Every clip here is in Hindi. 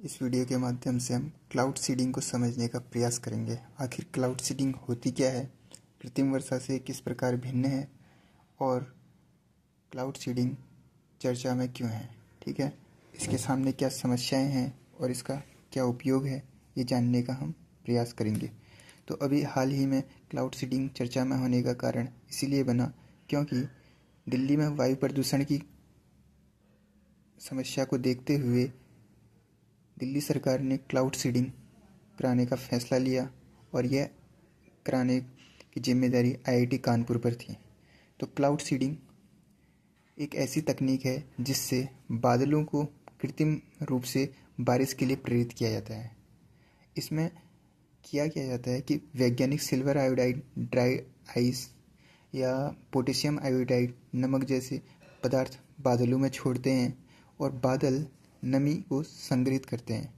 इस वीडियो के माध्यम से हम क्लाउड सीडिंग को समझने का प्रयास करेंगे। आखिर क्लाउड सीडिंग होती क्या है, कृत्रिम वर्षा से किस प्रकार भिन्न है और क्लाउड सीडिंग चर्चा में क्यों है। ठीक है, इसके सामने क्या समस्याएं हैं और इसका क्या उपयोग है, ये जानने का हम प्रयास करेंगे। तो अभी हाल ही में क्लाउड सीडिंग चर्चा में होने का कारण इसीलिए बना क्योंकि दिल्ली में वायु प्रदूषण की समस्या को देखते हुए दिल्ली सरकार ने क्लाउड सीडिंग कराने का फैसला लिया और यह कराने की जिम्मेदारी आईआईटी कानपुर पर थी। तो क्लाउड सीडिंग एक ऐसी तकनीक है जिससे बादलों को कृत्रिम रूप से बारिश के लिए प्रेरित किया जाता है। इसमें किया जाता है कि वैज्ञानिक सिल्वर आयोडाइड, ड्राई आइस या पोटेशियम आयोडाइड नमक जैसे पदार्थ बादलों में छोड़ते हैं और बादल नमी को संग्रहित करते हैं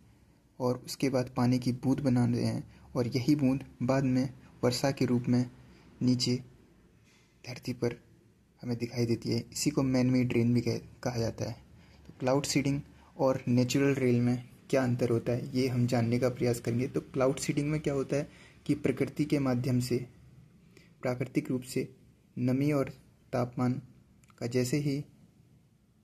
और उसके बाद पानी की बूंद बनाते हैं और यही बूंद बाद में वर्षा के रूप में नीचे धरती पर हमें दिखाई देती है। इसी को मैन मेड रेन भी कहा जाता है। तो क्लाउड सीडिंग और नेचुरल रेन में क्या अंतर होता है, ये हम जानने का प्रयास करेंगे। तो क्लाउड सीडिंग में क्या होता है कि प्रकृति के माध्यम से प्राकृतिक रूप से नमी और तापमान का जैसे ही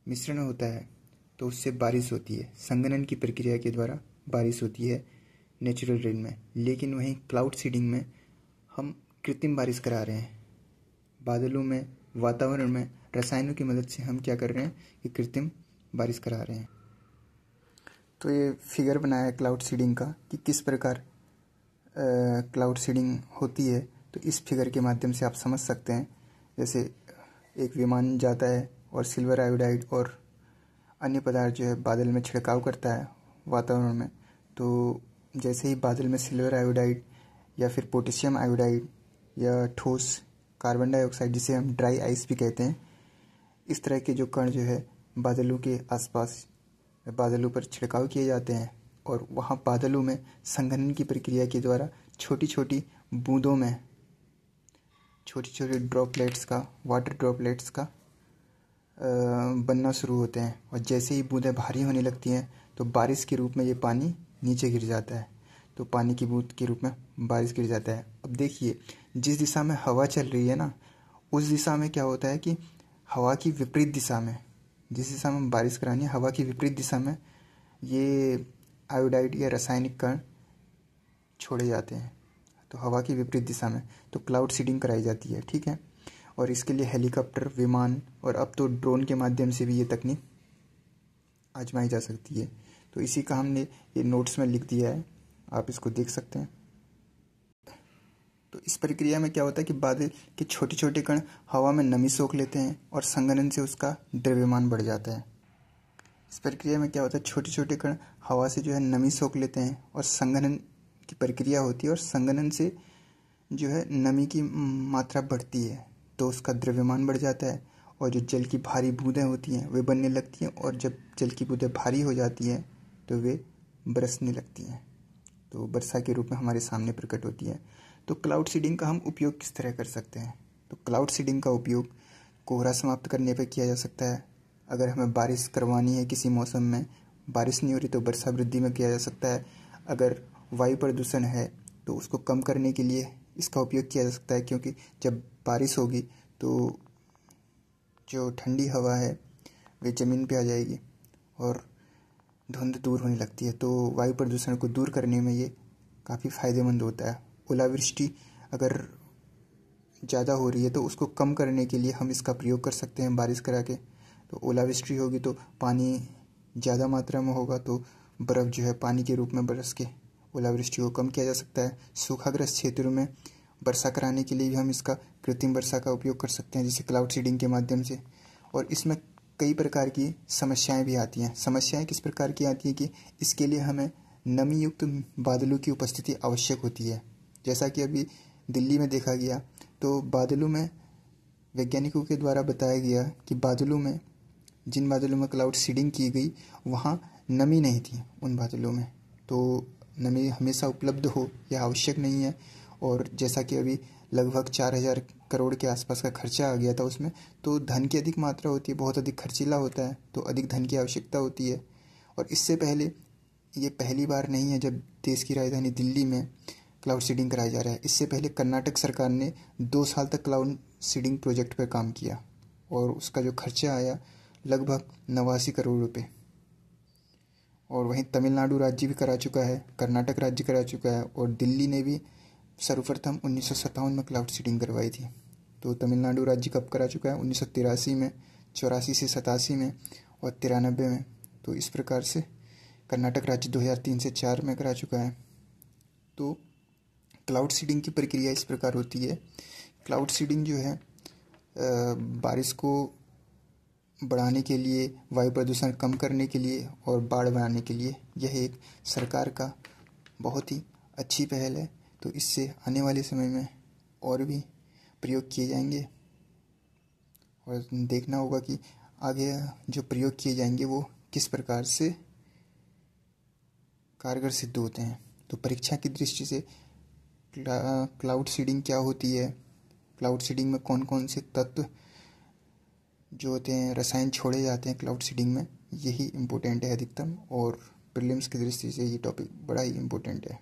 मिश्रण होता है तो उससे बारिश होती है। संघनन की प्रक्रिया के द्वारा बारिश होती है नेचुरल रेन में। लेकिन वहीं क्लाउड सीडिंग में हम कृत्रिम बारिश करा रहे हैं। बादलों में, वातावरण में रसायनों की मदद से हम क्या कर रहे हैं कि कृत्रिम बारिश करा रहे हैं। तो ये फिगर बनाया है क्लाउड सीडिंग का कि किस प्रकार क्लाउड सीडिंग होती है। तो इस फिगर के माध्यम से आप समझ सकते हैं। जैसे एक विमान जाता है और सिल्वर आयोडाइड और अन्य पदार्थ जो है बादल में छिड़काव करता है वातावरण में। तो जैसे ही बादल में सिल्वर आयोडाइड या फिर पोटेशियम आयोडाइड या ठोस कार्बन डाइऑक्साइड, जिसे हम ड्राई आइस भी कहते हैं, इस तरह के जो कण जो है बादलों के आसपास बादलों पर छिड़काव किए जाते हैं और वहाँ बादलों में संघनन की प्रक्रिया के द्वारा छोटी छोटी बूंदों में छोटी छोटी ड्रॉपलेट्स का, वाटर ड्रॉपलेट्स का बनना शुरू होते हैं और जैसे ही बूंदें भारी होने लगती हैं तो बारिश के रूप में ये पानी नीचे गिर जाता है। तो पानी की बूंद के रूप में बारिश गिर जाता है। अब देखिए, जिस दिशा में हवा चल रही है ना, उस दिशा में क्या होता है कि हवा की विपरीत दिशा में, जिस दिशा में बारिश करानी है, हवा की विपरीत दिशा में ये आयोडाइड या रासायनिक कण छोड़े जाते हैं। तो हवा की विपरीत दिशा में तो क्लाउड सीडिंग कराई जाती है। ठीक है, और इसके लिए हेलीकॉप्टर, विमान और अब तो ड्रोन के माध्यम से भी ये तकनीक आजमाई जा सकती है। तो इसी का हमने ये नोट्स में लिख दिया है, आप इसको देख सकते हैं। तो इस प्रक्रिया में क्या होता है कि बादल के छोटे छोटे कण हवा में नमी सोख लेते हैं और संघनन से उसका द्रव्यमान बढ़ जाता है। इस प्रक्रिया में क्या होता है, छोटे छोटे कण हवा से जो है नमी सोख लेते हैं और संघनन की प्रक्रिया होती है और संघनन से जो है नमी की मात्रा बढ़ती है तो उसका द्रव्यमान बढ़ जाता है और जो जल की भारी बूंदें होती हैं वे बनने लगती हैं और जब जल की बूंदें भारी हो जाती हैं तो वे बरसने लगती हैं, तो वर्षा के रूप में हमारे सामने प्रकट होती है। तो क्लाउड सीडिंग का हम उपयोग किस तरह कर सकते हैं। तो क्लाउड सीडिंग का उपयोग कोहरा समाप्त करने पर किया जा सकता है। अगर हमें बारिश करवानी है, किसी मौसम में बारिश नहीं हो रही तो वर्षा वृद्धि में किया जा सकता है। अगर वायु प्रदूषण है तो उसको कम करने के लिए इसका उपयोग किया जा सकता है, क्योंकि जब बारिश होगी तो जो ठंडी हवा है वे ज़मीन पे आ जाएगी और धुंध दूर होने लगती है। तो वायु प्रदूषण को दूर करने में ये काफ़ी फ़ायदेमंद होता है। ओलावृष्टि अगर ज़्यादा हो रही है तो उसको कम करने के लिए हम इसका प्रयोग कर सकते हैं बारिश करा के। तो ओलावृष्टि होगी तो पानी ज़्यादा मात्रा में होगा तो बर्फ़ जो है पानी के रूप में बरस के ओलावृष्टि को कम किया जा सकता है। सूखाग्रस्त क्षेत्रों में वर्षा कराने के लिए भी हम इसका कृत्रिम वर्षा का उपयोग कर सकते हैं, जैसे क्लाउड सीडिंग के माध्यम से। और इसमें कई प्रकार की समस्याएं भी आती हैं। समस्याएं किस प्रकार की आती हैं कि इसके लिए हमें नमी युक्त बादलों की उपस्थिति आवश्यक होती है। जैसा कि अभी दिल्ली में देखा गया तो बादलों में वैज्ञानिकों के द्वारा बताया गया कि बादलों में, जिन बादलों में क्लाउड सीडिंग की गई वहाँ नमी नहीं थी उन बादलों में। तो नमी हमेशा उपलब्ध हो यह आवश्यक नहीं है। और जैसा कि अभी लगभग 4000 करोड़ के आसपास का खर्चा आ गया था उसमें, तो धन की अधिक मात्रा होती है, बहुत अधिक खर्चीला होता है, तो अधिक धन की आवश्यकता होती है। और इससे पहले ये पहली बार नहीं है जब देश की राजधानी दिल्ली में क्लाउड सीडिंग कराया जा रहा है। इससे पहले कर्नाटक सरकार ने 2 साल तक क्लाउड सीडिंग प्रोजेक्ट पर काम किया और उसका जो खर्चा आया लगभग 89 करोड़ रुपए। और वहीं तमिलनाडु राज्य भी करा चुका है, कर्नाटक राज्य करा चुका है और दिल्ली ने भी सर्वप्रथम 1957 में क्लाउड सीडिंग करवाई थी। तो तमिलनाडु राज्य कब करा चुका है? 1983 में, 84 से 87 में और 93 में। तो इस प्रकार से कर्नाटक राज्य 2003 से 4 में करा चुका है। तो क्लाउड सीडिंग की प्रक्रिया इस प्रकार होती है। क्लाउड सीडिंग जो है बारिश को बढ़ाने के लिए, वायु प्रदूषण कम करने के लिए और बाढ़ बनाने के लिए यह एक सरकार का बहुत ही अच्छी पहल है। तो इससे आने वाले समय में और भी प्रयोग किए जाएंगे और देखना होगा कि आगे जो प्रयोग किए जाएंगे वो किस प्रकार से कारगर सिद्ध होते हैं। तो परीक्षा की दृष्टि से क्लाउड सीडिंग क्या होती है, क्लाउड सीडिंग में कौन कौन से तत्व जो होते हैं, रसायन छोड़े जाते हैं क्लाउड सीडिंग में, यही इम्पोर्टेंट है अधिकतम। और प्रीलिम्स की दृष्टि से ये टॉपिक बड़ा ही इम्पोर्टेंट है।